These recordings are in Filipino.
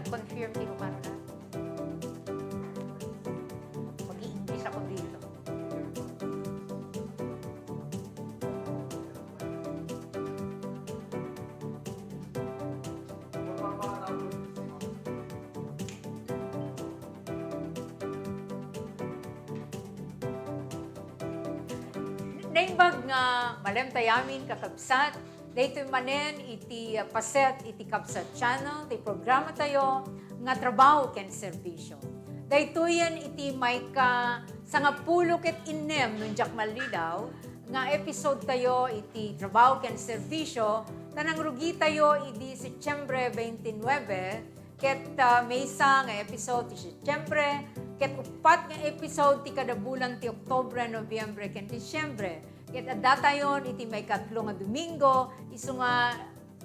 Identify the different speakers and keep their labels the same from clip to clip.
Speaker 1: nag-confirm tinukaro na. Mag-i-English ako dito. Naimbag nga malem tayamin kakabsat, daytoy manen iti paset iti kabsat channel, ti programa tayo nga trabaho ken serbisyo. Daytoyan iti may ka sangapulo ket innem nun jak malidaw nga episode tayo iti trabaho ken serbisyo, tanang rugi tayo iti Setyembre 29, ket maysa nga episode ti Setyembre, ket upat nga episode ti kada bulan ti Oktubre, Nobyembre ken Disyembre. Ket adda tayon iti may katlo nga Domingo, isu nga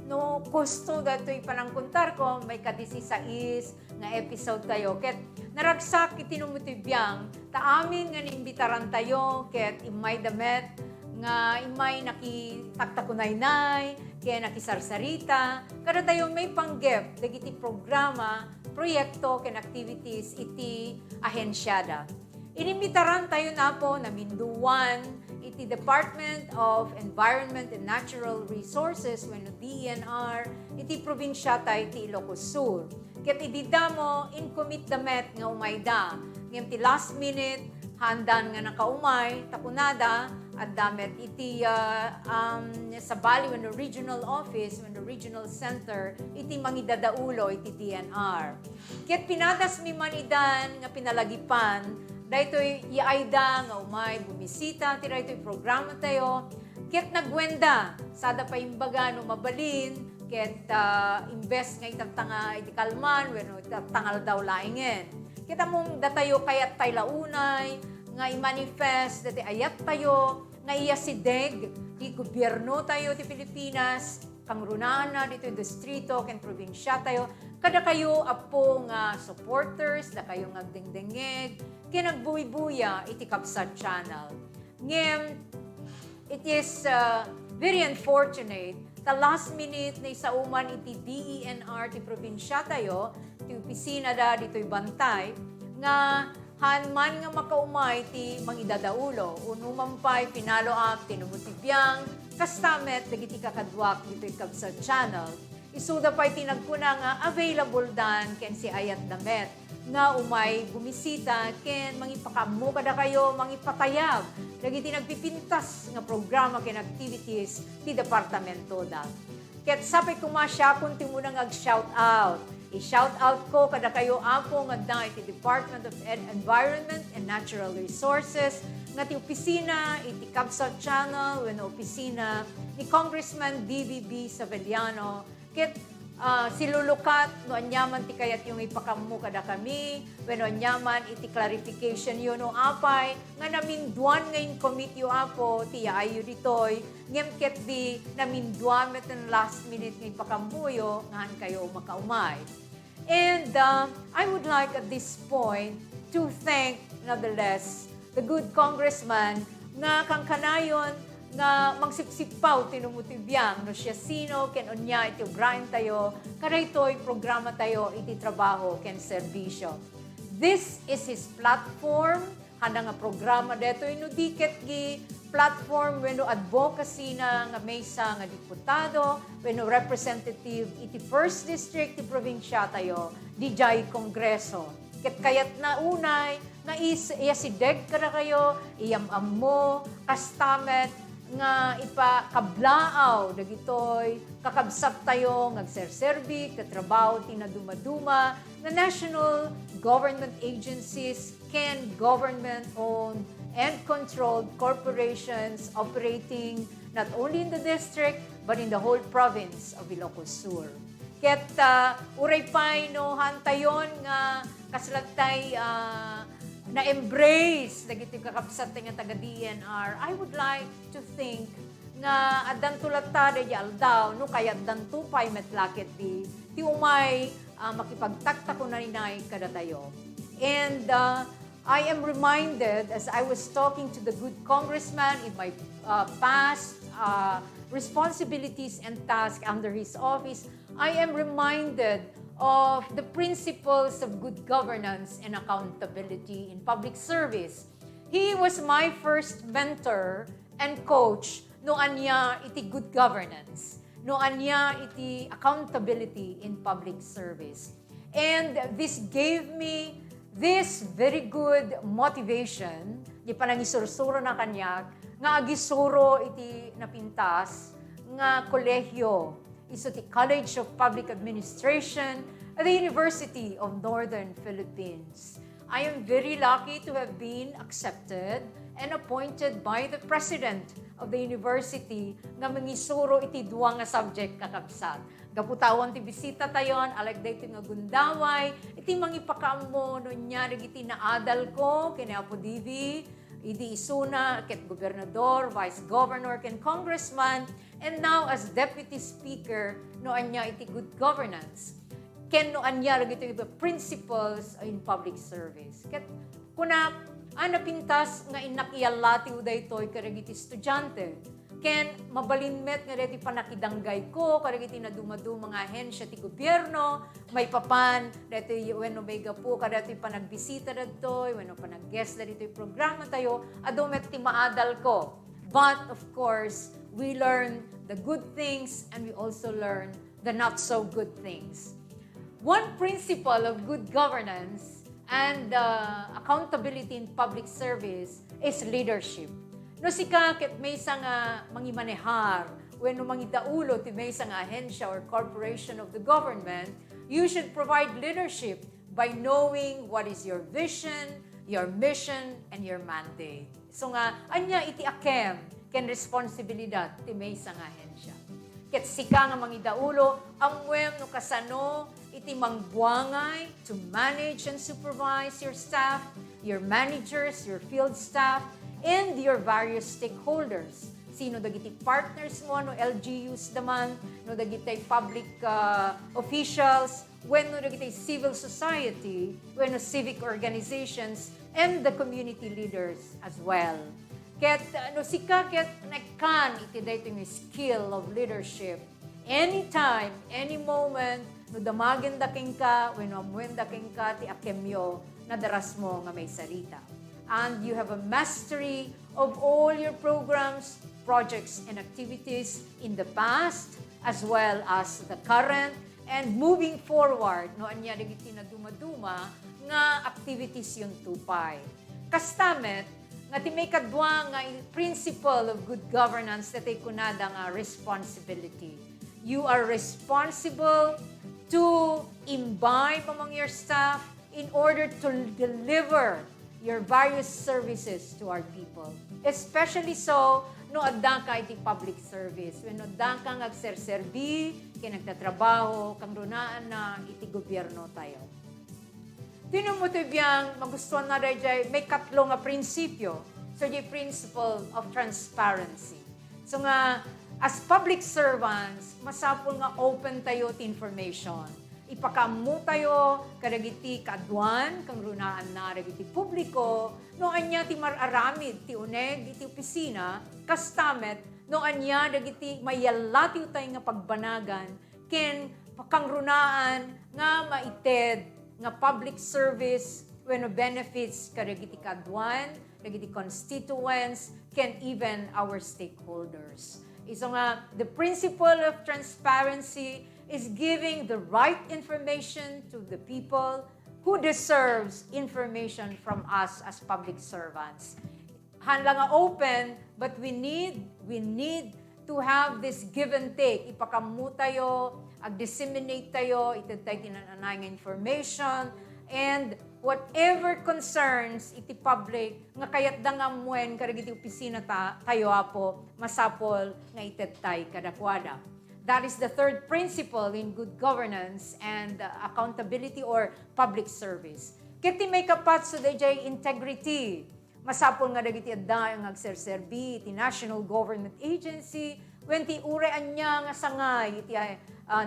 Speaker 1: no kusto datoy panangkuntar ko may ka-16 nga episode tayo. Ket naragsak iti numutibiyang ta amin nga niimbitaran tayo ket imay damet nga imay nakitaktakunaynay, ken nakisarsarita, kada tayo may panggep dagiti programa, proyekto ken activities iti ahensyada. Inimbitaran tayo na po na minduan iti Department of Environment and Natural Resources wenno DENR iti probinsya tayo iti Ilocos Sur. Ket ididamo in commit damet nga umayda. Ngem ti last minute handan nga nakaumay takunada at damet iti sa Bali wenno regional office wenno regional center iti mangidadaulo iti DNR. Ket pinadas mi man idan nga pinalagipan daytoy iayda nga umay bumisita ti daytoy programa tayo ket nagwenda sada pa imbaga no mabalin ket invest nga itatanga iti kalman wenno tangal daw laingen. Ket among datayo kayat tay launay nga i-manifest dati ayat tayo nga iya sideg di gobyerno tayo ti Pilipinas kangrunahan na dito distrito ken probinsya tayo kada kayo apo nga supporters da kayo nga dengdengeg ken nagbuy-buya iti Kabsat channel. Ngem it is very unfortunate ta last minute na isauman iti DENR ti probinsya tayo ti opisina da dito'y Bantay nga hanman nga makaumay ti mangidadaulo unuman pa'y pinalo up tinumutibiyang kastamet dagiti kakadwak dito'y Kabsat channel. Isuda pa'y tinagkuna nga available dan ken si ayat damet nga umay bumisita ken mangipakamu kada kayo mangipatayab dagiti nagpipintas nga programa ken activities ti departamento da. Ket sapay kumasya kun ti muna shout out. I-shout out ko kada kayo apo nga da iti Department of Environment and Natural Resources nga ti opisina iti Kabsat channel wenno opisina ni Congressman DVB Saveliano ket silulukat no anyaman ti kayat yung ipakamu kada kami wenno anyaman iti clarification yun no apay nga naminduan ngayon committee apo ti ayo ditoy ngem ket di naminduan met last minute nga ipakamuyo ngahan kayo makaumay. And I would like at this point to thank nonetheless the good congressman nga kang kanayon nga magsipsipaw tinumutibiyang no siya sino ken unya iti ugrain tayo kadaytoy programa tayo iti trabaho ken serbisyo. This is his platform handa nga programa detoy no diket gi platform wenno advocacy na nga maysa nga diputado wenno representative iti first district ti probinsya tayo dijay kongreso ket kayat na unay nga iya si deg kada kayo iyam-am mo kastamet nga ipakablaaw dagitoy kakabsat tayo ngagserserbi katrabaho tinaduma-duma na national government agencies ken government-owned and controlled corporations operating not only in the district but in the whole province of Ilocos Sur. Ket uray pay no hantayon nga kasalatay na-embrace dagiti kakabsat nga taga DNR. I would like to think nga addan tulata da aldaw no kaya addan tupay metlakit ti umay makipagtakta ko na ninay kada tayo. And I am reminded as I was talking to the good congressman in my past responsibilities and tasks under his office, I am reminded of the principles of good governance and accountability in public service. He was my first mentor and coach no anya iti good governance, no anya iti accountability in public service. And this gave me this very good motivation, di panangisursuro na kanya, nga agisuro iti napintas, nga kolehyo, iso ti College of Public Administration at the University of Northern Philippines. I am very lucky to have been accepted and appointed by the President of the University nga mangisuro iti duwa nga subject kakabsat. Gaputawan ti bisita tayon, alag da iti nga gundaway, iti mangipakaammo no niya iti naadal ko, kina Apo Divi, idi isuna, ket gobernador, vice governor, ken congressman, and now as deputy speaker, no anya iti good governance. Ken no anya iti the principles in public service. Ket kuna napintas nga inakyalati uday toy karagiti estudyante. Ken mabalinmet nga deti panakidanggay ko karagiti na dumadu mga ahensya ti gobyerno, may papan deti wenno bayga po kadati panagbisita dadtoy, wenno panag-guest dito programa tayo, adumet ti maadal ko. But of course, we learn the good things and we also learn the not so good things. One principle of good governance and accountability in public service is leadership. No sika ket maysa nga mangimanehar wenno mangidaulo ti maysa nga ahensya or corporation of the government, you should provide leadership by knowing what is your vision, your mission, and your mandate. So nga anya iti akem ken responsibilidad ti maysa nga ahensya. Ket sika nga mangidaulo amwem no kasano iti mangbuangay to manage and supervise your staff, your managers, your field staff, and your various stakeholders. Sino dagiti partners mo, no LGUs daman, no dagiti public officials, when no dagiti civil society, when no civic organizations, and the community leaders as well. Ket no sika ket nekkan iti daytoy skill of leadership. Anytime, any moment, no damagin daking ka, when amwen daking ka, ti akemyo, na daras mo nga may salita. And you have a mastery of all your programs, projects, and activities in the past, as well as the current, and moving forward, no anya dagiti na dumaduma, nga activities yung tupay. Kastamet, nga ti may kadwa nga principle of good governance that ay kunada nga responsibility. You are responsible to imbibe among your staff in order to deliver your various services to our people. Especially so, no adda ka iti public service. When adda ka agserserbi, kinagtatrabaho, kang runaan na iti gobyerno tayo. Tinan mo ito biyang magustuhan na rin may katlo nga prinsipyo. So, the principle of transparency. So nga, as public servants, masapol nga open tayo ti information. Ipakamu tayo, kadagiti kadwan, kang runaan na kadagiti publiko, no anya ti mararamid, ti uneg, iti opisina, kastamet, no anya dagiti mayalati tayo nga pagbanagan, ken kang runaan nga maited, nga public service, when benefits kadagiti kadwan, kadagiti constituents, ken even our stakeholders. So nga, the principle of transparency is giving the right information to the people who deserves information from us as public servants. Hanla nga open, but we need to have this give and take. Ipakamu tayo, ag-disseminate tayo, itatay tinananay nga information, and whatever concerns iti public, nga kayat da nga muen karagiti opisina tayo apo, masapol nga itetay kadakwada. That is the third principle in good governance and accountability or public service. Kiti may kapat so dayjay integrity. Masapol nga dagiti adda ang agserserbi iti national government agency when ti urean niya nga sangay iti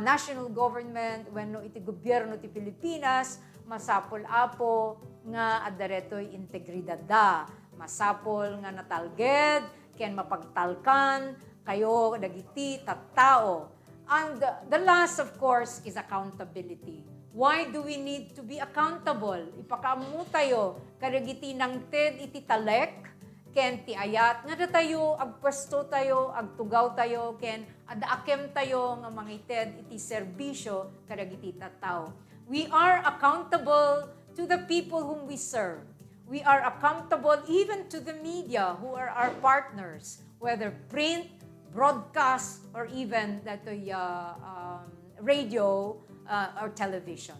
Speaker 1: national government wenno iti gobyerno ti Pilipinas, masapol apo nga addaretoy integridad da. Masapol nga natalged ken mapagtalkan kayo dagiti tattao. And the last, of course, is accountability. Why do we need to be accountable? Ipakaamu tayo, kadagiti ng TED iti talek, ken ti ayat, nga tayo, agpwesto tayo, agtugaw tayo, ken adaakem tayo nga mga TED iti serbisyo, kadagiti tattao. We are accountable to the people whom we serve. We are accountable even to the media who are our partners, whether print, broadcast, or even radio or television.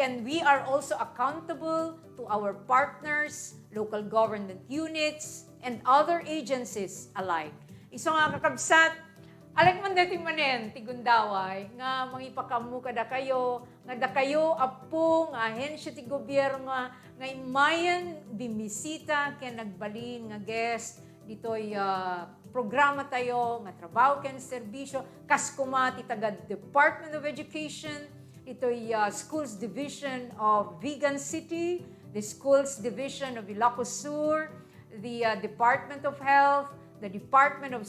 Speaker 1: And we are also accountable to our partners, local government units, and other agencies alike. Iso nga kakabsat, alek man dati manen, tigundaway, nga mangipakamu kada kayo, nga da kayo apo, nga ahensya ti gobyerno, nga imayan bimisita, kaya nagbalin nga guest, dito'y programa tayo, nga trabaho ken serbisyo, kas ti taga Department of Education, ito'y Schools Division of Vigan City, the Schools Division of Ilocos Sur, the Department of Health, the Department of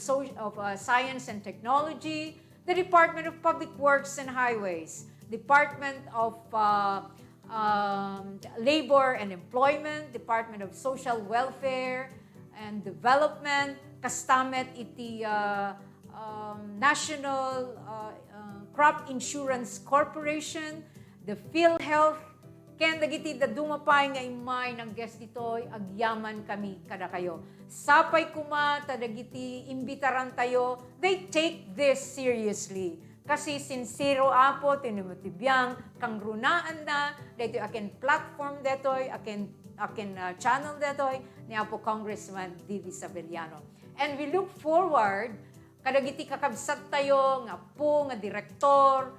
Speaker 1: Science and Technology, the Department of Public Works and Highways, Department of Labor and Employment, Department of Social Welfare and Development, kastamet iti National Crop Insurance Corporation, the PhilHealth, ken dagiti da dumapay nga imay ng guest ditoy, agyaman kami kada kayo. Sapay kuma, tadagiti imbitaran tayo, they take this seriously. Kasi sincero apo, tinumutibiyang, kang runaan na, dito akin platform detoy, akin channel detoy, ni Apo Congressman D.V. Sabeliano. And we look forward, kadagiti kakabsat tayo, nga po, nga direktor,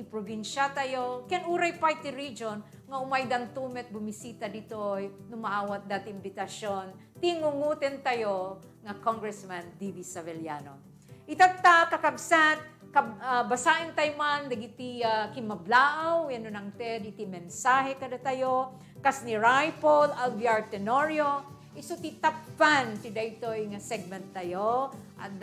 Speaker 1: probinsya tayo, ken uray pa iti region, nga umaydan tumet bumisita ditoy, numaawat dati imbitasyon, tingungutin tayo, nga Congressman D.V. Sabeliano. Itata kakabsat, basain tayo man, dagiti kimablaaw, yan nang TED, iti mensahe kada tayo, kas ni Ray Paul Alviar Tenorio, iso ti top fan ti daytoy nga segment tayo, at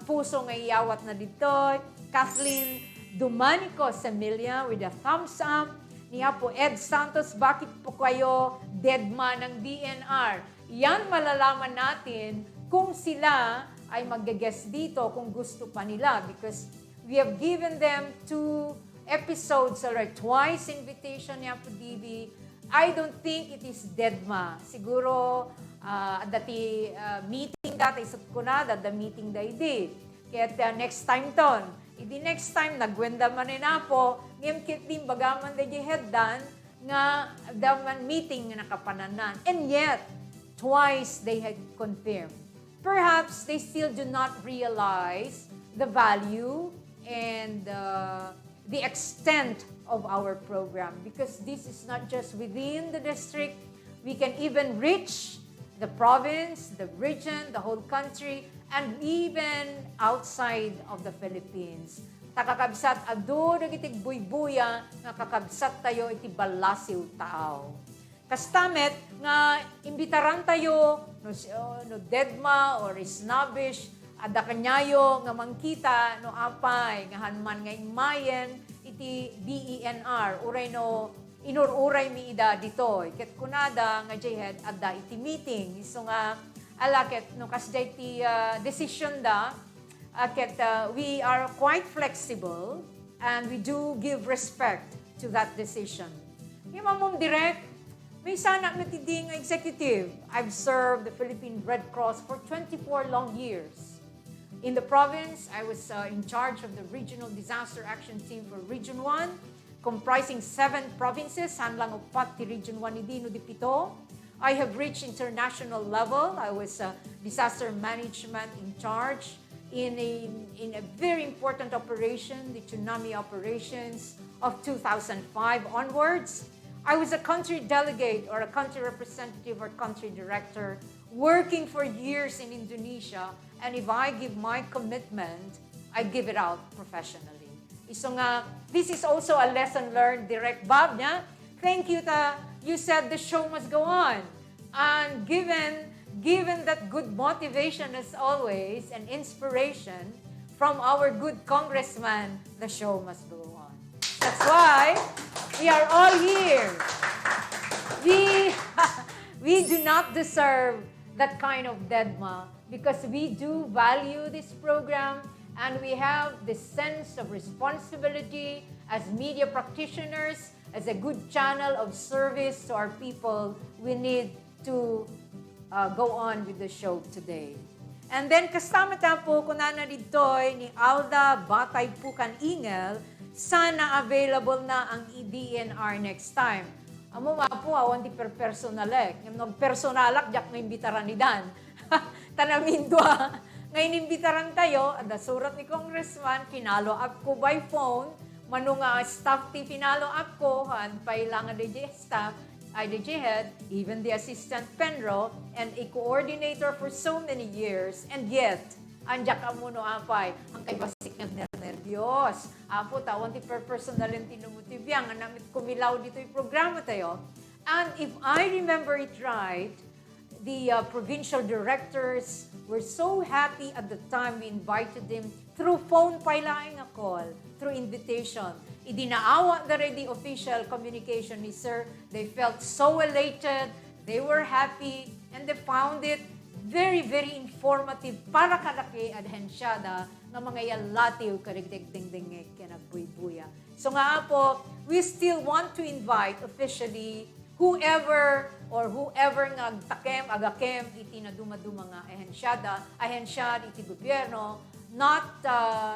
Speaker 1: puso nga iyawat na ditoy, Kathleen Dumanico Semilia with a thumbs up, niya po Ed Santos, bakit po kayo deadma ng DNR? Yan malalaman natin kung sila ay mag-guest dito kung gusto pa nila, because we have given them 2 episodes already, twice invitation niya po DB. I don't think it is deadma. Siguro, dati meeting dati, isot ko na, the meeting da idi. Kaya next time ton, idi next time, nagwenda man na po, ngayon kit din bagaman da di headdan, nga daman meeting nga nakapananan. And yet, twice they had confirmed. Perhaps they still do not realize the value and the extent of our program, because this is not just within the district, we can even reach the province, the region, the whole country, and even outside of the Philippines. Takakabsat ado dagitig buybuya nga kakabsat tayo iti balasiw tao. Kastamet nga imbitaran tayo no deadma or snobbish ada kanyayo nga mangkita no apay nga hanman nga imayen iti DENR uray no inururay mi ida ditoy ket kunada nga jayhead adda iti meeting so nga alaket no kasday iti decision da ket we are quite flexible and we do give respect to that decision. Imamom direct may sana matiding executive. I've served the Philippine Red Cross for 24 long years. In the province, I was in charge of the Regional Disaster Action Team for Region 1, comprising 7 provinces, sanlang upat ti Region 1 idino di pito. I have reached international level. I was disaster management in charge in a very important operation, the tsunami operations of 2005 onwards. I was a country delegate or a country representative or country director working for years in Indonesia, and if I give my commitment, I give it out professionally. So nga, this is also a lesson learned, Direct Bob, niya. Thank you you said the show must go on. And given that good motivation as always and inspiration from our good congressman, the show must go on. That's why we are all here. We, we do not deserve that kind of deadma because we do value this program and we have this sense of responsibility as media practitioners, as a good channel of service to our people. We need to go on with the show today. And then kasama po kunana ditoy ni Alda Batay Pukan Ingel, sana available na ang DNR next time. Amo nga po, awan ti personalek. Yung personalak, jak na imbitaran ni Dan. Tanamin doa. Ngayon imbitaran tayo, at surat ni Congressman, finalo up ko by phone, manunga staff ti finalo up ko, han pailangan DJ staff, IDG head, even the assistant Penro, and a coordinator for so many years, and yet, anjak ka mo no apay, ang kay basik ng nervyos. Apo, tawan ti personalin tinumutibiyang, ang namit kumilaw dito yung programa tayo. And if I remember it right, the provincial directors were so happy at the time we invited them through phone pailaing a call, through invitation. Idinaawa na rin the official communication ni Sir. They felt so elated, they were happy, and they found it very, very informative para kalaki adhensyada ng mga yalatiw karigding-ding-ding kinagbuy-buya. So nga po, we still want to invite officially whoever nagtakem, agakem, iti na dumaduma nga ahensyad, iti gobyerno, not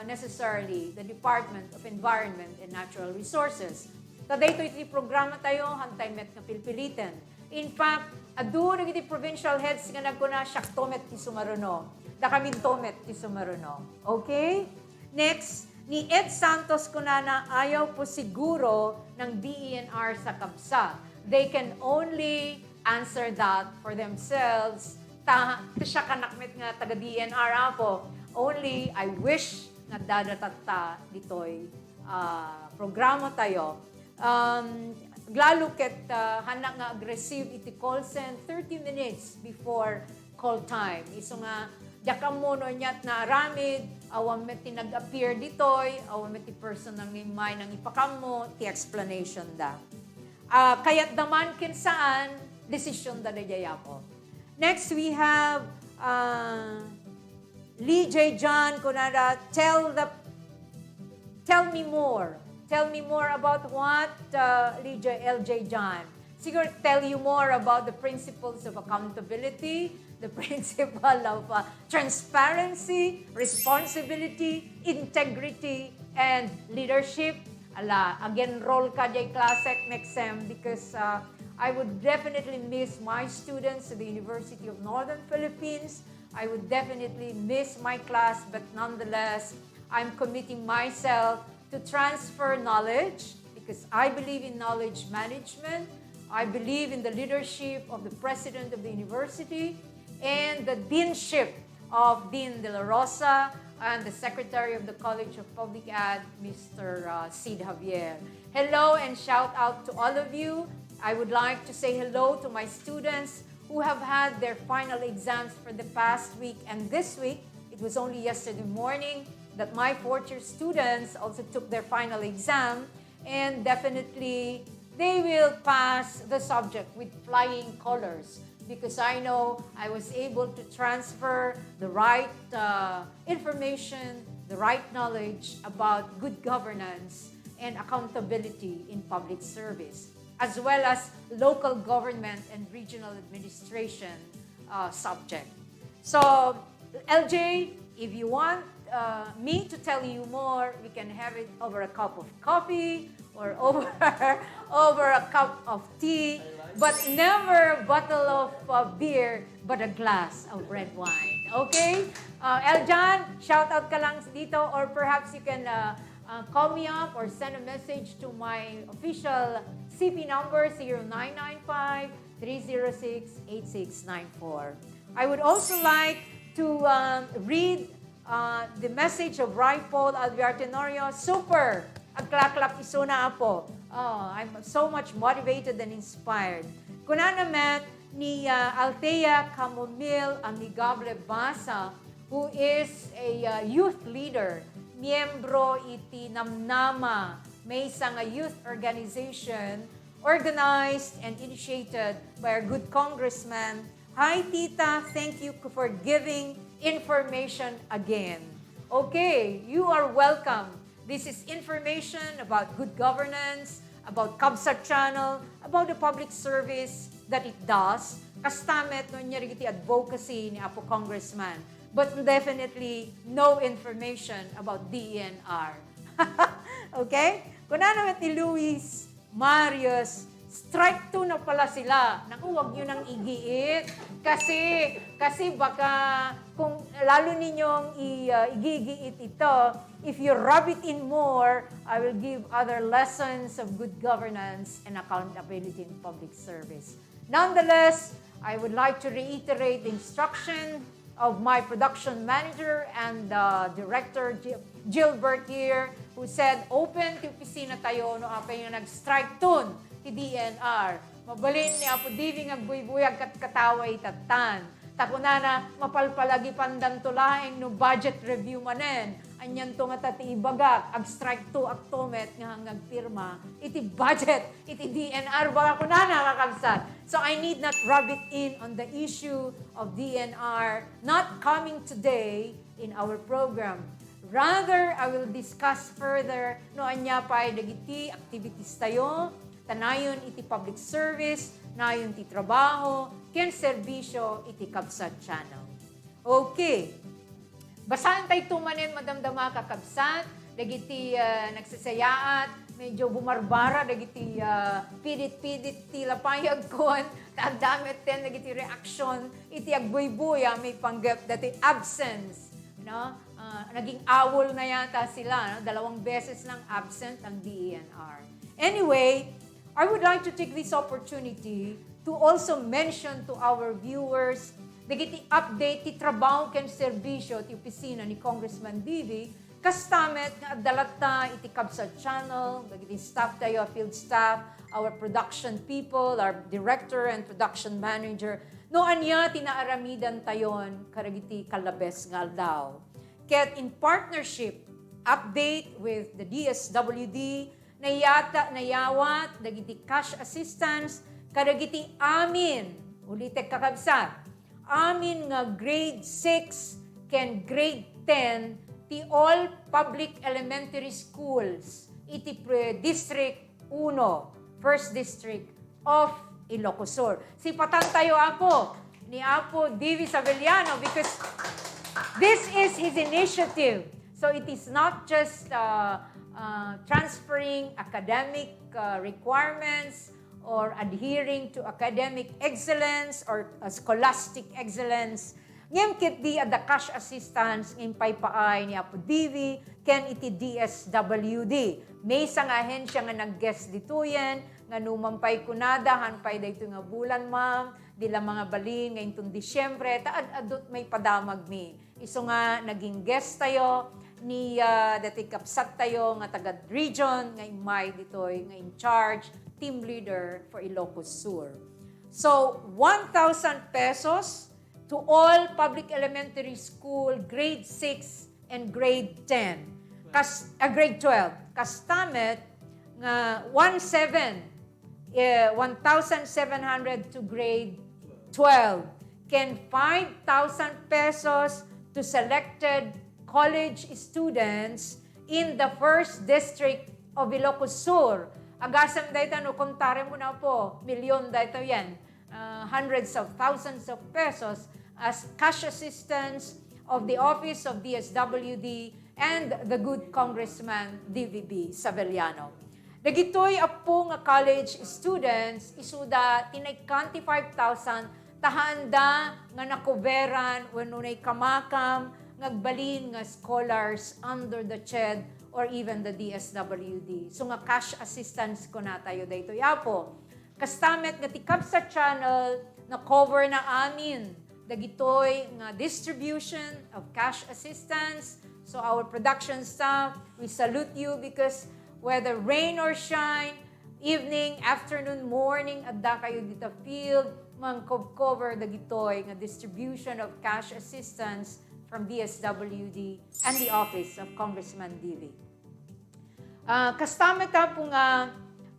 Speaker 1: necessarily the Department of Environment and Natural Resources. Taday ito programa tayo, hantay met nga pilpilitin. In fact, adu iti provincial heads nga nagkuna siaktomet ti sumaruno. Dakamintomet ti sumaruno. Okay? Next, ni Ed Santos kunana ayaw po siguro ng DENR sa kabsa. They can only answer that for themselves. Siya kanakmet nga taga-DENR po. Only, I wish na dadatata ditoy programa tayo. Lalo ket hanak nga aggressive iti call send 30 minutes before call time. Iso nga, jakam mo no nyat na aramid, awam met ti nag-appear ditoy, awam met ti person nang imay nang ipakam mo, ti explanation da. Kaya't daman kin saan, desisyon da dayaya po. Next, we have Lee J. John kunada, tell me more. Tell me more about what, LJ John? Siguro tell you more about the principles of accountability, the principle of transparency, responsibility, integrity, and leadership. Again, roll ka jay classic next sem because I would definitely miss my students at the University of Northern Philippines. I would definitely miss my class, but nonetheless, I'm committing myself to transfer knowledge because I believe in knowledge management. I believe in the leadership of the president of the university and the deanship of Dean De La Rosa and the secretary of the College of Public Ad, Mr. Sid Javier. Hello and shout out to all of you. I would like to say hello to my students who have had their final exams for the past week and this week. It was only yesterday morning that my fourth-year students also took their final exam, and definitely they will pass the subject with flying colors because I know I was able to transfer the right information, the right knowledge about good governance and accountability in public service, as well as local government and regional administration subject. So, LJ, if you want me to tell you more, we can have it over a cup of coffee or over a cup of tea, but never a bottle of beer, but a glass of red wine. Okay? Eljan, shout out ka lang dito, or perhaps you can call me up or send a message to my official CP number 0953068694. I would also like to read the message of Paul Albertenorio. Super! Agklaklap iso na po. I'm so much motivated and inspired. Kunana met ni Althea Camomil Amigable Basa, who is a youth leader, miyembro iti Namnama may isang youth organization organized and initiated by our good congressman. Hi, Tita. Thank you for giving information again. Okay, you are welcome. This is information about good governance, about Kabsat Channel, about the public service that it does. Kastamet no niya iti advocacy ni Apo Congressman. But definitely no information about DENR. Okay? Kung ano naman ni Luis, Marius, strike 2 na pala sila. Naku, huwag nyo nang igiit. Kasi baka, kung lalo ninyong igigiit ito, if you rub it in more, I will give other lessons of good governance and accountability in public service. Nonetheless, I would like to reiterate the instruction of my production manager and director, Gilbert here, who said, open ti opisina tayo no apay nga nag-strike tun ti DNR. Mabalin ni Apo Diving agbuy-buyag kat kataway tatan. Takunana, mapalpalagi pandantulaing no budget review manen. Anyan to nga tati ibagak, ag-strike to aktomet nga hanggang pirma. Iti budget, iti DNR, baka kunana kakabsat. So I need not rub it in on the issue of DNR not coming today in our program. Rather, I will discuss further no anya pa dagiti activities tayo, tanayon iti public service, nayon ti trabaho, ken serbisyo iti Kabsat Channel. Okay. Basahan tayo tumanin, madamdama kakabsat, dagiti nagsasayaat, medyo bumarbara, dagiti pidit-pidit ti lapayag kon, tagdamit ten, dagiti reaction, iti agbuy-buy, may panggap, dati absence, no? Naging awol na yata sila, no? 2 beses lang absent ang DENR. Anyway, I would like to take this opportunity to also mention to our viewers dagiti update ti trabaho ken serbisyo ti opisina ni Congressman Divi kastamet nga adalata iti Kabsat Channel, dagiti staff tayo, field staff, our production people, our director and production manager. No anya tinaaramidan tayon karagiti kalabes nga aldaw. Ket in partnership update with the DSWD nayawat dagiti cash assistance kadagiti amin ulitek kakabsat amin nga grade 6 ken grade 10 ti all public elementary schools iti District 1, First District of Ilocos Sur. Sipatan tayo Apo ni Apo Divi Sabeliano because this is his initiative. So it is not just transferring academic requirements or adhering to academic excellence or scholastic excellence. Ngem kit di ada cash assistance ngem paypaay ni Apo Divi ken iti DSWD. May isang ahensya nga nag-guest dituyen nga numampay kunada hanpay dayto nga bulan ma'am dila mga balin nga intong Disyembre adot may padamag mi. Iso nga naging guest tayo ni dati Kabsat tayo nga taga region nga imay ditoy nga in charge team leader for Ilocos Sur. So, 1,000 pesos to all public elementary school grade 6 and grade 10. Grade 12. Kastamet nga 1,700 to grade 12. Can 5,000 pesos to selected college students in the first district of Ilocos Sur. Agasam dayta no kontare mo na po, milyon dayta yan, hundreds of thousands of pesos as cash assistance of the Office of DSWD and the good Congressman DVB Sabeliano. Dagitoy apo nga college students isuda tinay 25,000 tahanda nga nakoveran wenunay kamakam ngagbalin nga scholars under the CHED or even the DSWD. So nga cash assistance ko na tayo dayto yapo. Kastamet nga ti Kabsat Channel na cover na amin dagitoy nga distribution of cash assistance. So our production staff, we salute you because whether rain or shine, evening, afternoon, morning, adda kayo dito field, cover dagitoy nga distribution of cash assistance from DSWD and the Office of Congressman Divi. Kastama ta po nga,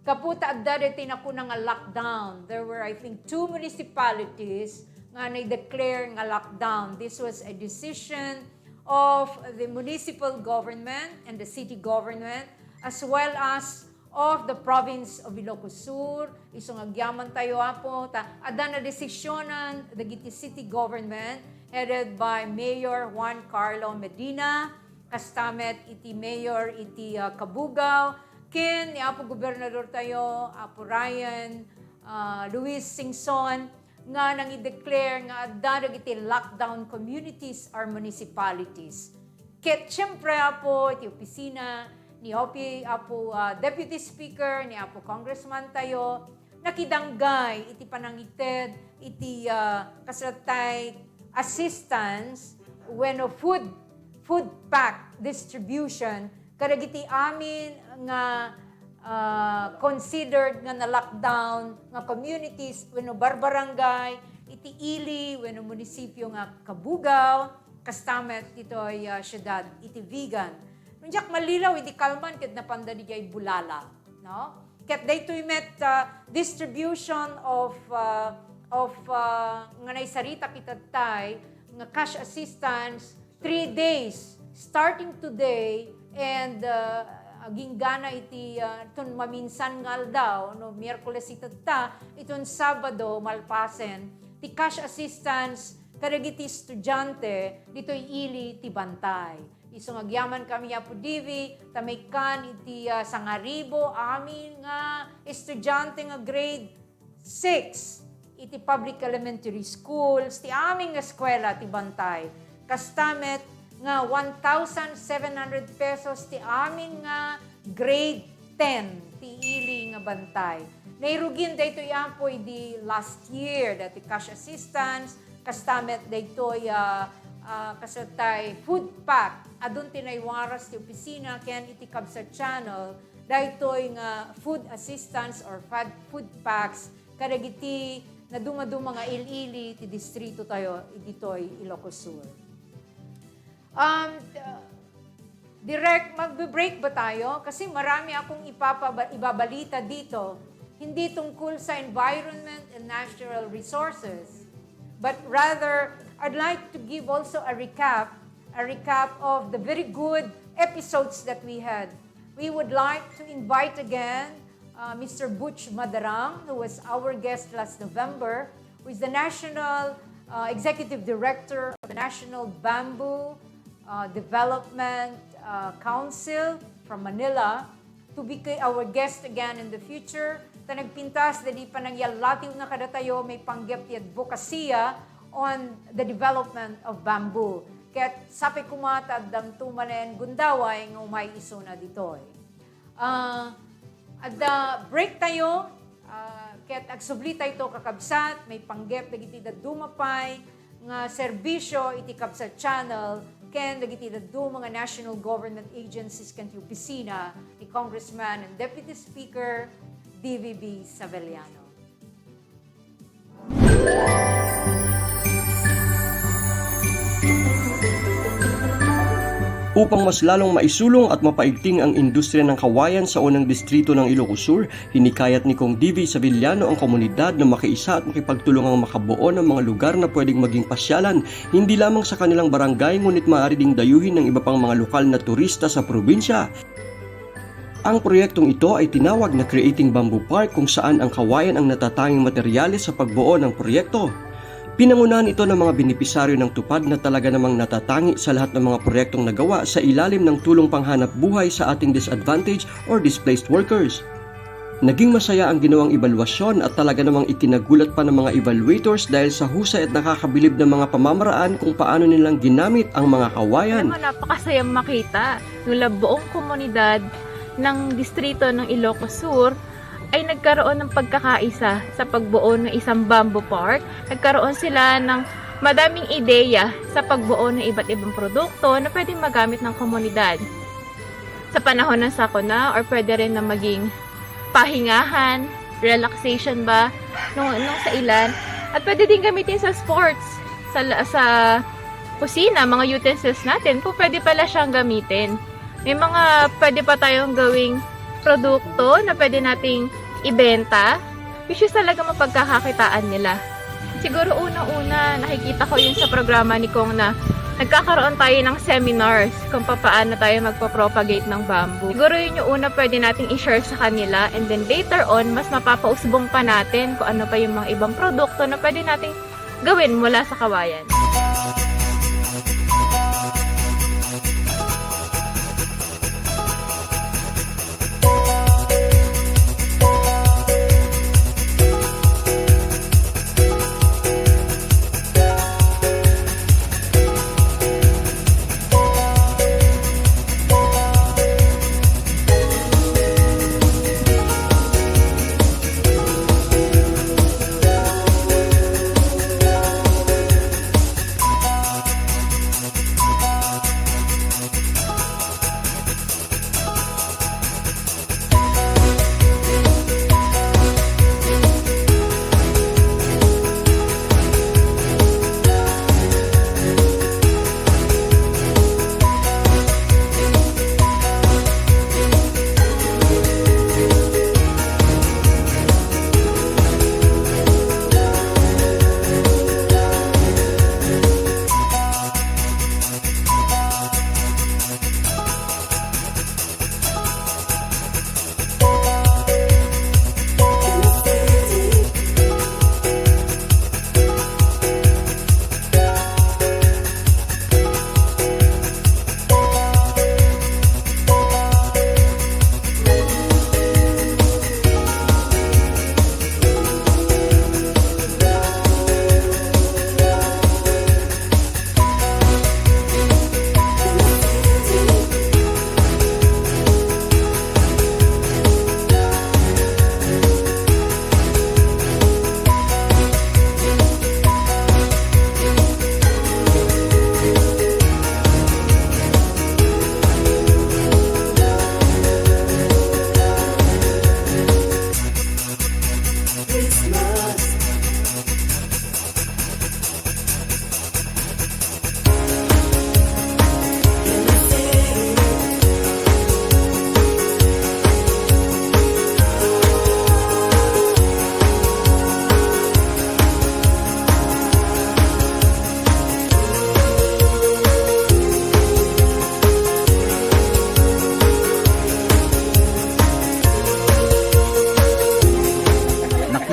Speaker 1: kaputa at dadating ako nga lockdown. There were, I think, 2 municipalities nga na-declare nga lockdown. This was a decision of the municipal government and the city government as well as of the province of Ilocos Sur. Isong agyaman tayo apo. Ada na desisyonan the city government headed by Mayor Juan Carlo Medina, kastamet iti Mayor iti Cabugao, ken ni Apo Gobernador tayo, Apo Ryan, Luis Singson, nga nang i-declare nga dadag iti lockdown communities or municipalities. Ket siyempre Apo, iti opisina, ni Apo Deputy Speaker, ni Apo Congressman tayo, nakidanggay iti panangited, iti kasratay assistance when food pack distribution kadagiti amin nga considered nga na lockdown nga communities wenno barbarangay iti ili wenno munisipyo nga Cabugao kastamet ditoy syudad iti Vigan. Nunjak malilaw iti kalman ket napanda di jay Bulala, no? Ket daytoy met distribution of nga naisarita kitatay nga cash assistance 3 days starting today and ginggana iti itong maminsan nga aldaw no Miyerkules itata itong Sabado malpasen ti cash assistance kadagiti estudyante ditoy ili ti Bantay. Isong agyaman kami Apo Divi tamaykan iti sangaribo amin nga estudyante nga grade 6 iti public elementary schools ti aming eskwela ti Bantay. Kastamet nga 1,700 pesos ti amin nga grade 10 ti ili nga Bantay. Nairugin dayto Apo di last year dati cash assistance kastamet dayto kasatay food pack adun tinaywaras ti opisina ken iti Kabsat Channel daytoy nga food assistance or food packs kadagiti na dumaduma nga ili ti distrito tayo ditoy Ilocos Sur. Direct magbe-break ba tayo? Kasi marami akong ibabalita dito. Hindi tungkol sa environment and natural resources. But rather, I'd like to give also a recap of the very good episodes that we had. We would like to invite again Mr. Butch Madarang, who was our guest last November, who is the National Executive Director of the National Bamboo Development Council from Manila, to be our guest again in the future. Ta nagpintas dali panangyalatiw na kada tayo may panggap ti advokasya on the development of bamboo. Ket sapi kumata damtumanen gundaway nga umay isuna ditoy. At break tayo, ket agsubli tayo kakabsat, may panggap dagiti dumapay nga serbisyo iti Kabsat Channel ken dagiti mga national government agencies ken ti opisina ni Congressman and Deputy Speaker DVB Saveliano.
Speaker 2: Upang mas lalong maisulong at mapaigting ang industriya ng kawayan sa unang distrito ng Ilocos Sur, hinikayat ni Kong D.V. Saveliano ang komunidad na makiisa at makipagtulungang makabuo ng mga lugar na pwedeng maging pasyalan, hindi lamang sa kanilang barangay ngunit maaari ding dayuhin ng iba pang mga lokal na turista sa probinsya. Ang proyektong ito ay tinawag na Creating Bamboo Park kung saan ang kawayan ang natatanging materyales sa pagbuo ng proyekto. Pinangunahan ito ng mga benepisaryo ng tupad na talaga namang natatangi sa lahat ng mga proyektong nagawa sa ilalim ng tulong panghanap buhay sa ating disadvantaged or displaced workers. Naging masaya ang ginawang ebalwasyon at talaga namang ikinagulat pa ng mga evaluators dahil sa husay at nakakabilib ng mga pamamaraan kung paano nilang ginamit ang mga kawayan.
Speaker 3: Napakasayang makita nung buong komunidad ng distrito ng Ilocos Sur ay nagkaroon ng pagkakaisa sa pagbuo ng isang bamboo park. Nagkaroon sila ng madaming ideya sa pagbuo ng iba't ibang produkto na pwedeng magamit ng komunidad. Sa panahon ng sakuna or pwede rin na maging pahingahan, relaxation ba, nung sa ilan. At pwede din gamitin sa sports, sa kusina, mga utensils natin, po pwede pala siyang gamitin. May mga pwede pa tayong gawing produkto na pwede nating ibenta, which is talaga mapagkakakitaan nila. Siguro unang-una, nakikita ko yun sa programa ni Kong na nagkakaroon tayo ng seminars kung paano tayo magpo-propagate ng bamboo. Siguro yun yung una pwede nating i-share sa kanila, and then later on, mas mapapausbong pa natin kung ano pa yung mga ibang produkto na pwede nating gawin mula sa kawayan.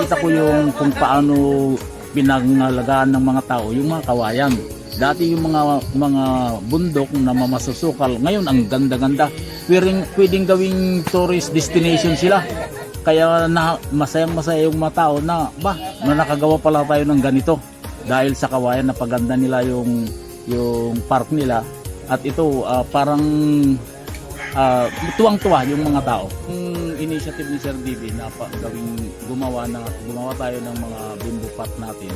Speaker 4: nakita ko yung kung paano pinangalagaan ng mga tao yung mga kawayan. Dati yung mga bundok na mamasusukal, ngayon ang ganda-ganda. Pwedeng gawing tourist destination sila. Kaya masayang-masaya yung mga tao na nakagawa pala tayo ng ganito. Dahil sa kawayan, napaganda nila yung park nila. At ito parang tuwang-tuwa yung mga tao. Yung initiative ni Sir Divi na gumawa tayo ng mga bamboo pot natin.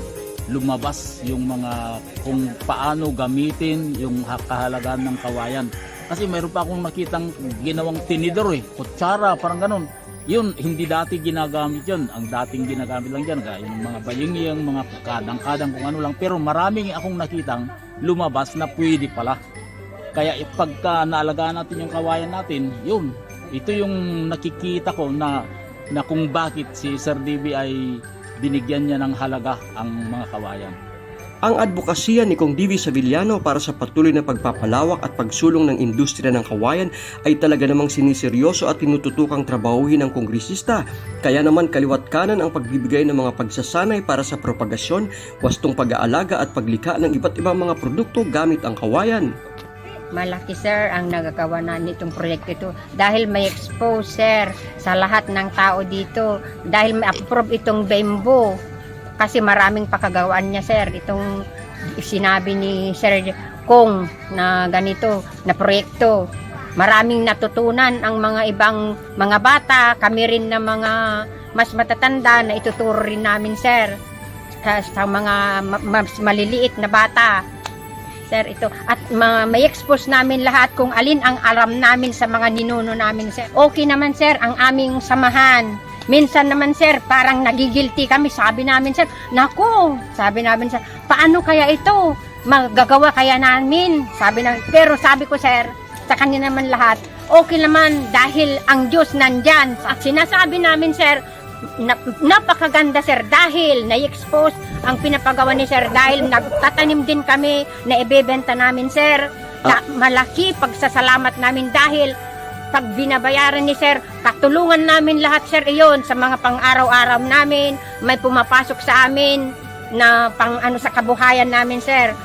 Speaker 4: Lumabas yung mga kung paano gamitin yung kahalagahan ng kawayan. Kasi mayroon pa akong nakitang ginawang tinidor kutsara, parang ganun. Yun, hindi dati ginagamit yun. Ang dating ginagamit lang dyan, yung mga bayingyang, mga kadang-kadang kung ano lang. Pero maraming akong nakitang lumabas na pwede pala. Kaya pagka naalagaan natin yung kawayan natin, yun. Ito yung nakikita ko na kung bakit si Sir Divi ay binigyan niya ng halaga ang mga kawayan.
Speaker 2: Ang advokasya ni Kong Divi Savillano para sa patuloy na pagpapalawak at pagsulong ng industriya ng kawayan ay talaga namang siniseryoso at tinututukang trabahuhin ng kongresista. Kaya naman kaliwat kanan ang pagbibigay ng mga pagsasanay para sa propagasyon, wastong pag-aalaga at paglikha ng iba't ibang mga produkto gamit ang kawayan.
Speaker 5: Malaki sir ang nagagawa na nitong proyekto ito dahil may expose sir sa lahat ng tao dito dahil may approve itong bamboo kasi maraming pakagawaan niya sir itong sinabi ni Sir Kong na ganito na proyekto. Maraming natutunan ang mga ibang mga bata, kami rin na mga mas matatanda na ituturo rin namin sir sa mga mas maliliit na bata. Sir, ito. At may expose namin lahat kung alin ang alam namin sa mga ninuno namin, sir. Okay naman, sir, ang aming samahan. Minsan naman, sir, parang nagigilty kami. Sabi namin, sir, naku, sabi namin, sir, paano kaya ito? Magagawa kaya namin? Sabi namin. Pero sabi ko, sir, sa kanya naman lahat, okay naman dahil ang Diyos nandyan. At sinasabi namin, sir, napakaganda, sir, dahil na-expose ang pinapagawa ni sir, dahil nagtatanim din kami na ibebenta namin, sir. Na malaki pagsasalamat namin dahil pag binabayaran ni sir, katulungan namin lahat, sir, iyon sa mga pang-araw-araw namin, may pumapasok sa amin na sa kabuhayan namin, sir.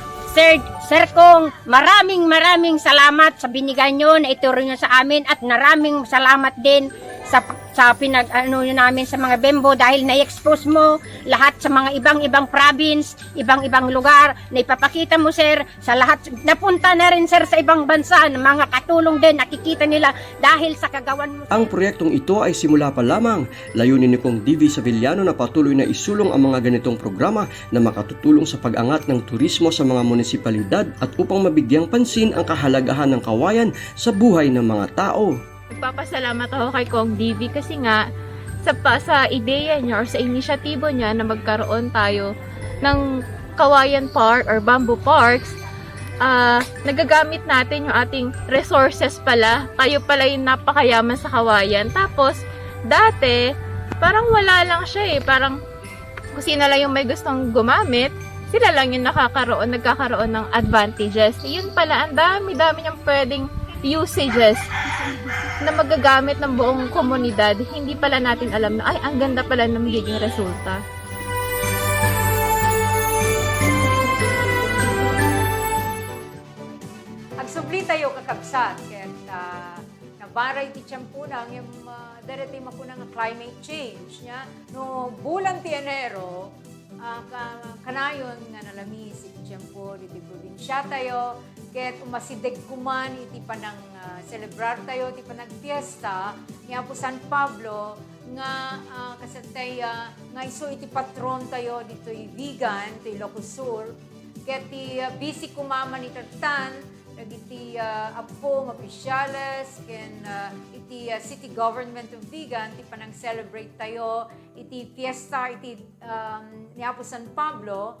Speaker 5: Sir Kong, maraming salamat sa binigay nyo na ituro nyo sa amin, at maraming salamat din sa namin sa mga bembo dahil na-expose mo lahat sa mga ibang province, ibang lugar, na ipapakita mo, sir, sa lahat. Napunta na rin, sir, sa ibang bansa, ng mga katulong din, nakikita nila dahil sa kagawan mo.
Speaker 2: Ang proyektong ito ay simula pa lamang. Layunin ni Kong Divi Savillano na patuloy na isulong ang mga ganitong programa na makatutulong sa pag-angat ng turismo sa mga munisipalidad at upang mabigyang pansin ang kahalagahan ng kawayan sa buhay ng mga tao.
Speaker 3: Nagpapasalamat ako kay Kong Divi kasi nga sa ideya niya or sa inisyatibo niya na magkaroon tayo ng Kawayan Park or Bamboo Parks, nagagamit natin yung ating resources pala. Tayo pala yung napakayaman sa kawayan. Tapos, dati, parang wala lang siya eh. Parang kung sino lang yung may gustong gumamit, sila lang yung nagkakaroon ng advantages. Yun pala, ang dami-dami niyang pwedeng usages na magagamit ng buong komunidad. Hindi pala natin alam na, ay, ang ganda pala ng magiging resulta.
Speaker 1: Agsubli tayo kakabsat, ket nabaray ti tiyempunang yung darating makuna nga climate change nya. No bulan ti Enero, kanayon nga nalami si tiyempo iti probinsya tayo, ket umasideg kuman iti panang celebrar tayo, iti panang fiesta niya po San Pablo, nga kasantay nga iso iti patron tayo dito'y Vigan, iti Ilocos Sur, ket ti busy kumaman iti tan, iti apo opisyales, ken iti city government of Vigan, iti panang celebrate tayo, iti fiesta, iti niya po San Pablo,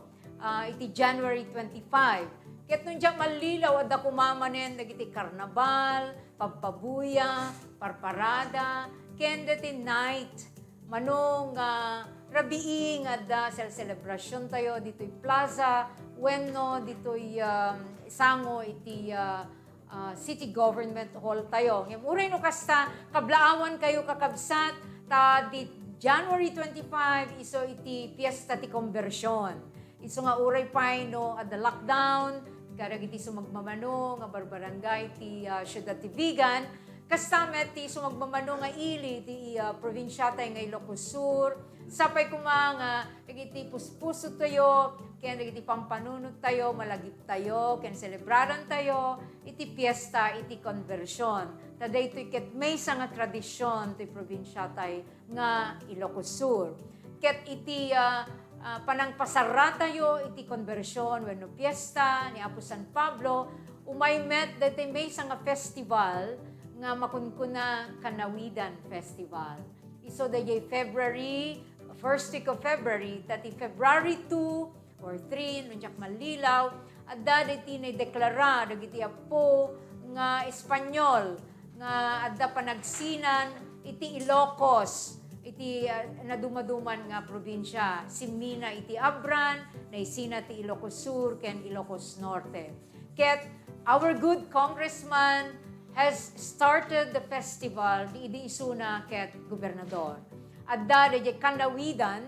Speaker 1: iti January 25. Ket nun diyang malilaw, adda kumamanen, dagiti karnabal, pagpabuya, parparada, ken dati night, manong rabiing adda celebrasyon tayo, dito'y plaza, wenno dito'y sango iti city government hall tayo. Ngem uray no kasta, kablaawan kayo kakabsat, ta di January 25, iso iti fiesta ti conversion. Iso nga uray pay no at the lockdown, karag iti sumagmamano nga barbarangay ti syudad ti Vigan, kastamet ti sumagmamano nga ili ti probinsya tayo nga Ilocos Sur, sapay kumanga iti puspuso tayo, ken iti pampanunot tayo, malagip tayo, ken celebraran tayo, iti fiesta, iti conversion. Taday ito'y ket may nga tradisyon ti probinsya tayo nga Ilocos Sur. Ket iti panang pasara tayo, iti conversion, wenno fiesta, ni Apo San Pablo, umaymet dati may nga festival, nga makunkuna Kanawidan Festival. Iso dayay February, first week of February, tati February 2 or 3, nunjak malilaw, at dati na-deklara, dagiti Apo, nga Espanyol, nga adda panagsinan, iti Ilocos, iti nadumaduman nga probinsya, Simina iti Abran, naisina ti Ilocos Sur, ken Ilocos Norte. Ket our good congressman has started the festival di isuna ket gobernador. Adda di Kanawidan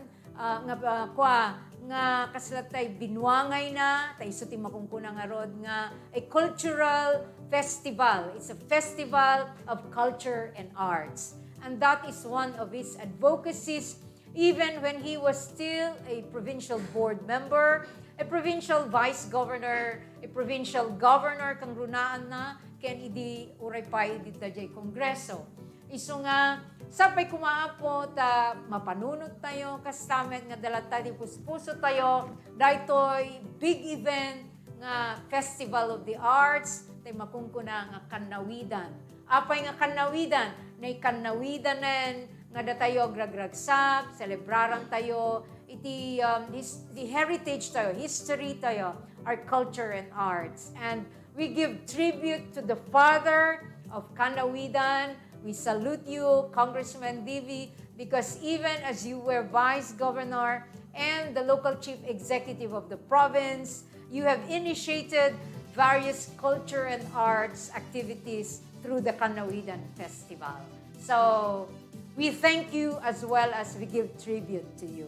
Speaker 1: nga kaslat tay binuangay na, tay iso ti makungkuna nga rod nga a cultural festival. It's a festival of culture and arts. And that is one of his advocacies, even when he was still a provincial board member, a provincial vice governor, a provincial governor, kang runaan na, ken idi uray pa idi dayay kongreso. Iso nga, sapay kumaapo, ta mapanunot tayo, kastamet nga dalata di puspuso tayo, daytoy big event nga Festival of the Arts, tay makungkuna nga Kanawidan. Apay nga Kanawidan, na Kanawidanen, nga datayo gragragsak, celebraran tayo, the heritage tayo, history tayo, our culture and arts. And We give tribute to the father of Kanawidan. We salute you, Congressman Divi, because even as you were Vice Governor and the local Chief Executive of the province, you have initiated various culture and arts activities through the Kanawidan Festival. So, we thank you as well as we give tribute to you.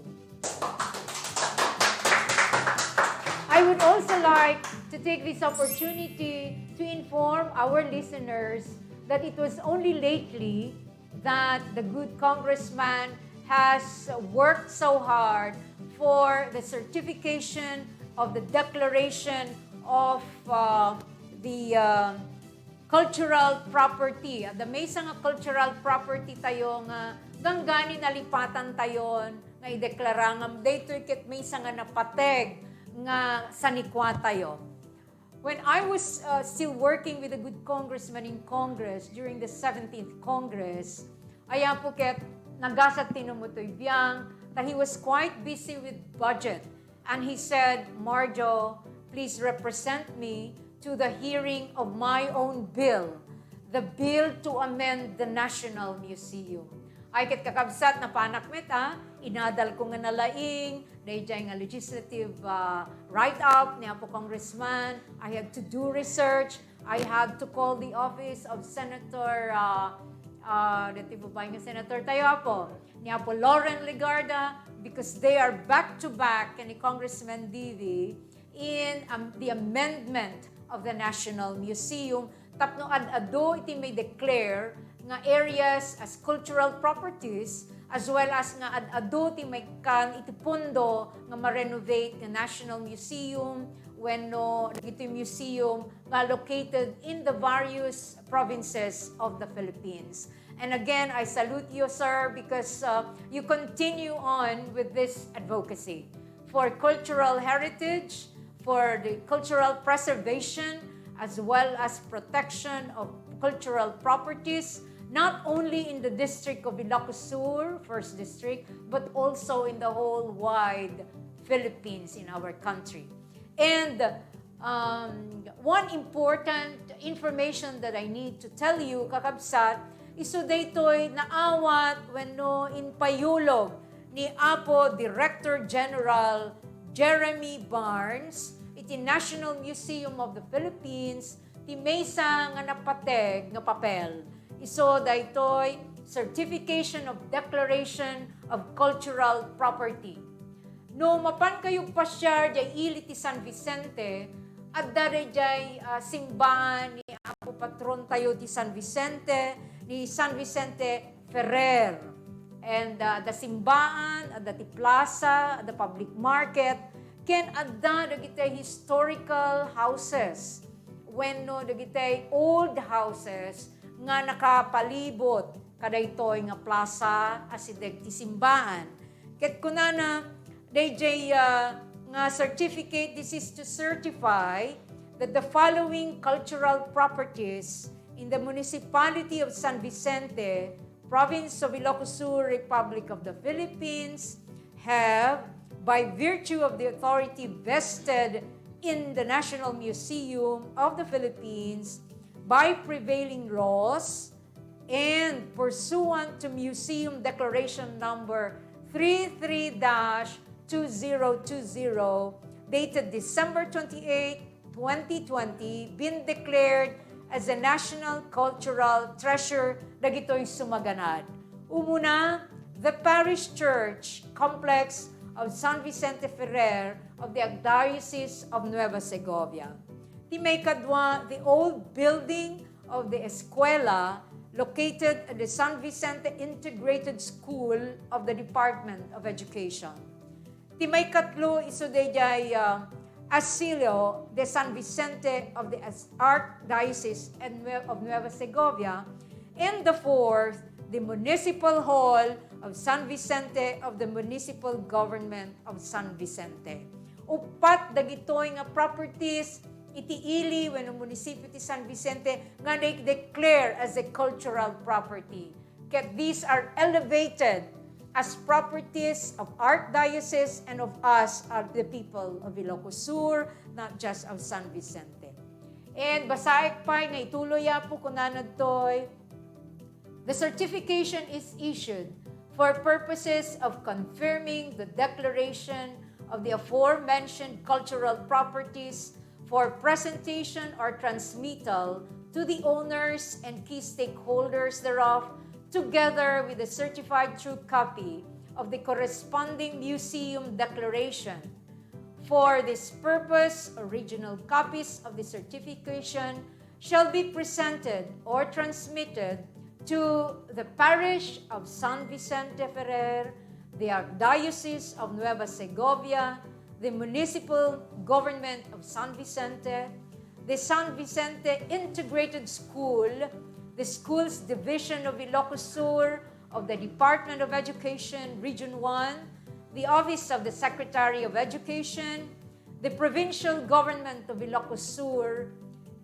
Speaker 1: I would also like to take this opportunity to inform our listeners that it was only lately that the good congressman has worked so hard for the certification of the declaration of the cultural property. The may nga cultural property tayo nga ganggani nalipatan tayon nga ideklara nga daytoy ket may nga napateg nga sanikwa tayo. When I was still working with a good congressman in Congress during the 17th Congress, ayan po ket nagasat tinumutoy biyang that he was quite busy with budget. And he said, Marjo, please represent me to the hearing of my own bill, the bill to amend the National Museum. Ay ket kakabsat na panakmet inadal ko nga nalaing, dayjay nga legislative write-up niya po congressman. I had to do research. I had to call the office of Senator, dati po ba nga Senator tayo po, niya po Lauren Legarda, because they are back-to-back ni Congressman Divi in the amendment of the National Museum. Tapno ad-ado iti may declare nga areas as cultural properties as well as nga ad-ado ti may kan iti pundo nga ma-renovate the National Museum when iti museum nga located in the various provinces of the Philippines. And again, I salute you, sir, because you continue on with this advocacy for cultural heritage, for the cultural preservation, as well as protection of cultural properties, not only in the district of Ilocos Sur, 1st District, but also in the whole wide Philippines in our country. And one important information that I need to tell you, kakabsat, iso daytoy naawat wenno in payulog ni Apo Director General Jeremy Barnes iti National Museum of the Philippines ti maysa nga napateg nga papel. Iso daytoy Certification of Declaration of Cultural Property. No mapan kayong pasyar jay ili ti San Vicente at dare jay simbahan ni Apo Patron tayo ti San Vicente ni San Vicente Ferrer. And the simbahan, the plaza, the public market, can adda dagitay historical houses. When dagitay old houses nga nakapalibot kadaytoy nga plaza asideg ti simbahan. Ket kunana dayjay nga certificate, this is to certify that the following cultural properties in the municipality of San Vicente, province of Ilocos Sur, Republic of the Philippines, have, by virtue of the authority vested in the National Museum of the Philippines, by prevailing laws, and pursuant to Museum Declaration Number 33-2020, dated December 28, 2020, been declared as a national cultural treasure dagitoy sumaganad. Umuna, the parish church complex of San Vicente Ferrer of the Archdiocese of Nueva Segovia. Ti may kadwa, the old building of the escuela located at the San Vicente Integrated School of the Department of Education. Ti may katlo iso dayjay Asilio de San Vicente of the Archdiocese of Nueva Segovia, and the fourth, the Municipal Hall of San Vicente of the Municipal Government of San Vicente. Upat dagitoy nga properties iti ili when ang munisipyo ti San Vicente nga declare as a cultural property. Ket these are elevated as properties of Archdiocese and of us, the people of Ilocos Sur, not just of San Vicente. And basaik pa nga ituloy po kunanad toy. The certification is issued for purposes of confirming the declaration of the aforementioned cultural properties for presentation or transmittal to the owners and key stakeholders thereof, together with a certified true copy of the corresponding museum declaration. For this purpose, original copies of the certification shall be presented or transmitted to the parish of San Vicente Ferrer, the Archdiocese of Nueva Segovia, the municipal government of San Vicente, the San Vicente Integrated School, the Schools Division of Ilocos Sur of the Department of Education, Region 1, the Office of the Secretary of Education, the Provincial Government of Ilocos Sur,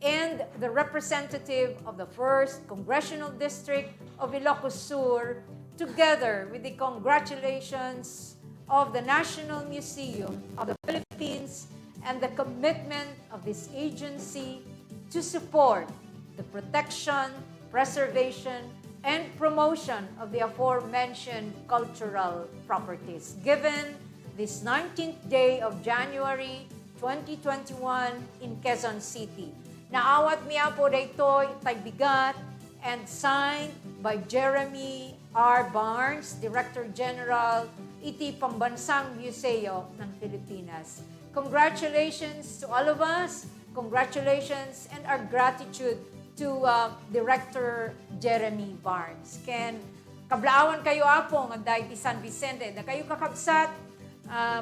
Speaker 1: and the representative of the 1st Congressional District of Ilocos Sur, together with the congratulations of the National Museum of the Philippines and the commitment of this agency to support the protection, preservation, and promotion of the aforementioned cultural properties. Given this 19th day of January 2021 in Quezon City. Naawat miya po daytoy tay bigat and signed by Jeremy R. Barnes, Director General, iti Pambansang Museo ng Pilipinas. Congratulations to all of us. Congratulations and our gratitude to Director Jeremy Barnes. Ken kablaawan kayo apong ang dahil ti San Vicente na kayo kakabsat,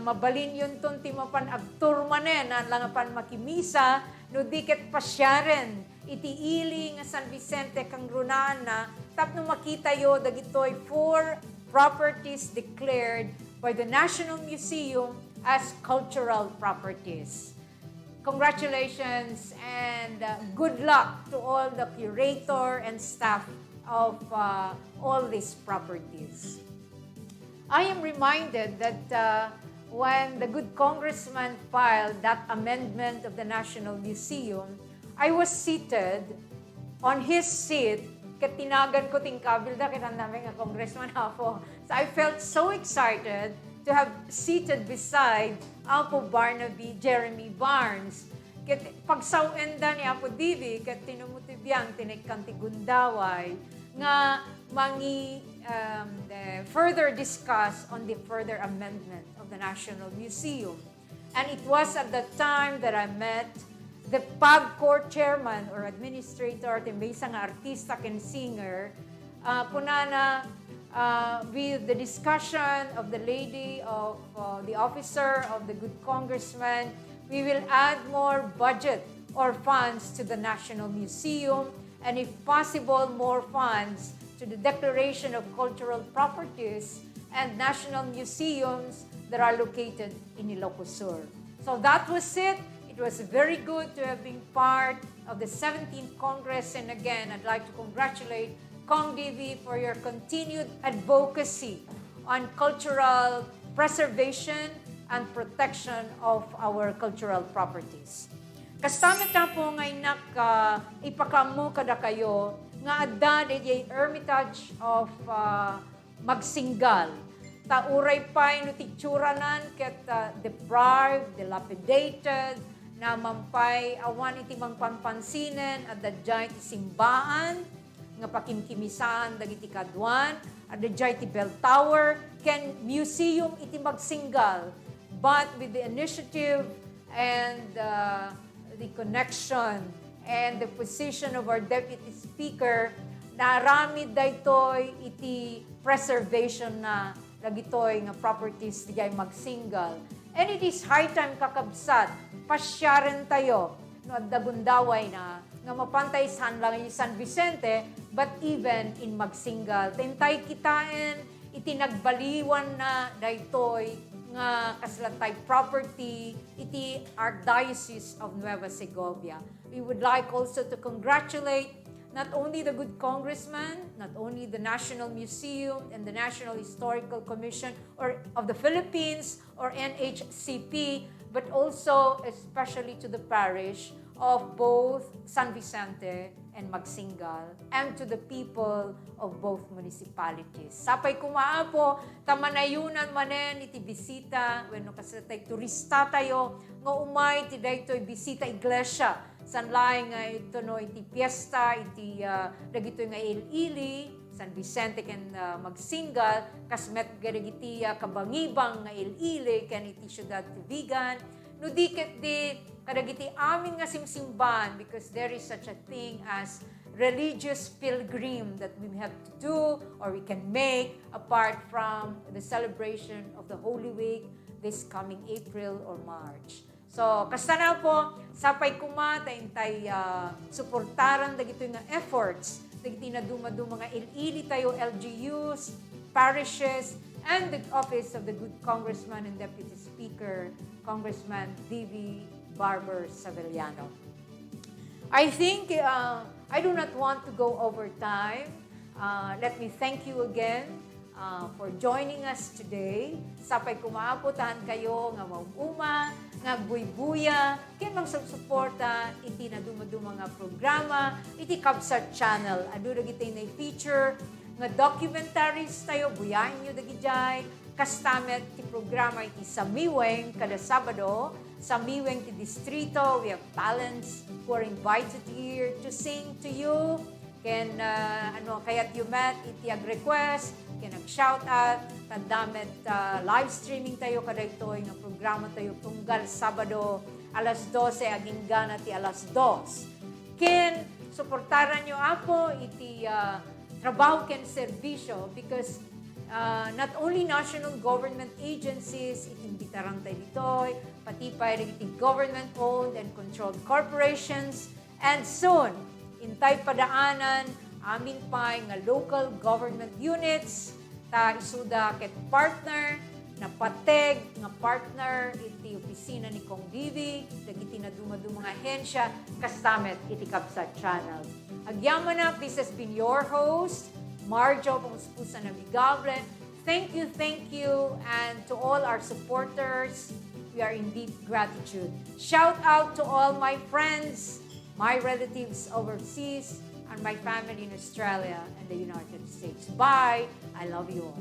Speaker 1: mabalin yun ton ti mapan agturmanen ang langapan makimisa no diket pasyaren iti ili nga San Vicente kang runaan na tapno makita yo dagitoy 4 properties declared by the National Museum as cultural properties. Congratulations and good luck to all the curator and staff of all these properties. I am reminded that when the good congressman filed that amendment of the National Museum, I was seated on his seat. Katinagan ko ting kabilda, kinandami nga congressman ako. So I felt so excited to have seated beside Apo Barnaby Jeremy Barnes. Ket pagsawenda ni Apo Divi ket tinumutibiyang tinekkanti gundaway nga mangi further discuss on the further amendment of the National Museum. And it was at the time that I met the PAGCOR chairman or administrator, timbisa nga artista and singer, kunana with the discussion of the lady of the officer of the good congressman, we will add more budget or funds to the National Museum, and if possible, more funds to the Declaration of Cultural Properties and national museums that are located in Ilocos Sur. So that was it. It was very good to have been part of the 17th Congress, and again, I'd like to congratulate Kong Divi for your continued advocacy on cultural preservation and protection of our cultural properties. Kasama ta po ngay ipakamu kada kayo nga adda di Hermitage of Magsingal. Tauray pa no titsuranan ket deprived, dilapidated, na mampay awan iti mangpanpansinen at dadjay ti simbaan nga pakimkimisan dagiti kadwan at dadjay ti bell tower ken museum iti Magsingal, but with the initiative and the connection and the position of our Deputy Speaker, naramid daytoy iti preservation na dagitoy nga properties digay Magsingal. And it is high time kakabsat, pasyaren tayo, no, dagundaway na, nga mapantay san lang yung San Vicente, but even in Magsingal. Tentay kitain, iti nagbaliwan na daytoy nga kaslatay property iti Archdiocese of Nueva Segovia. We would like also to congratulate not only the good congressman, not only the National Museum and the National Historical Commission or of the Philippines or NHCP, but also especially to the parish of both San Vicente and Magsingal, and to the people of both municipalities. Sapay kumaapo, tamanayunan manen iti bisita, wenno kasatay turista tayo, nga umay ti daytoy bisita iglesia, sanlay nga ito no iti fiesta, iti dagito nga il-ili, San Vicente ken Magsingal, kasmet garigiti kabangibang nga il-ili, ken iti syudad ti Vigan, no diket di kadagiti amin nga simsimban, because there is such a thing as religious pilgrim that we have to do or we can make apart from the celebration of the Holy Week this coming April or March. So, kasta na po, sapay kumata, intay suportaran dagito nga efforts, dagiti na dumadu mga il-ili tayo, LGUs, parishes, and the Office of the Good Congressman and Deputy Speaker, Congressman D.V. Barber Savellano. I think I do not want to go over time. Let me thank you again for joining us today. Sapay kumaaputan kayo nga mauguma, nga buy-buya, ken magsuporta iti na dumadu mga programa, iti Kabsat Channel. Adu dagiti na feature nga documentaries tayo, buyain nyo dagijay, kastamet ti programa iti Samiweng kada Sabado, Samiweng ti Distrito. We have talents who are invited here to sing to you. Ken kayat you met iti ag-request, ken ag-shout out, tandamet live streaming tayo kada itoy nga programa tayo tunggal Sabado alas 12 aging gana ti alas 2. Ken suportaran nyo ako iti trabaho ken serbisyo, because not only national government agencies itimbitaran tayo ditoy, pati pa iti government-owned and controlled corporations, and soon, intay padaanan, amin pa nga local government units, ta isuda ket partner, na pateg, nga partner, iti opisina ni Kong Divi, dagiti na dumadu mga ahensya, kastamet iti Kabsat Channel. Agyaman na, this has been your host, Marjo Pungspusa Navigable. Thank you, and to all our supporters, we are in deep gratitude. Shout out to all my friends, my relatives overseas, and my family in Australia and the United States. Bye. I love you all.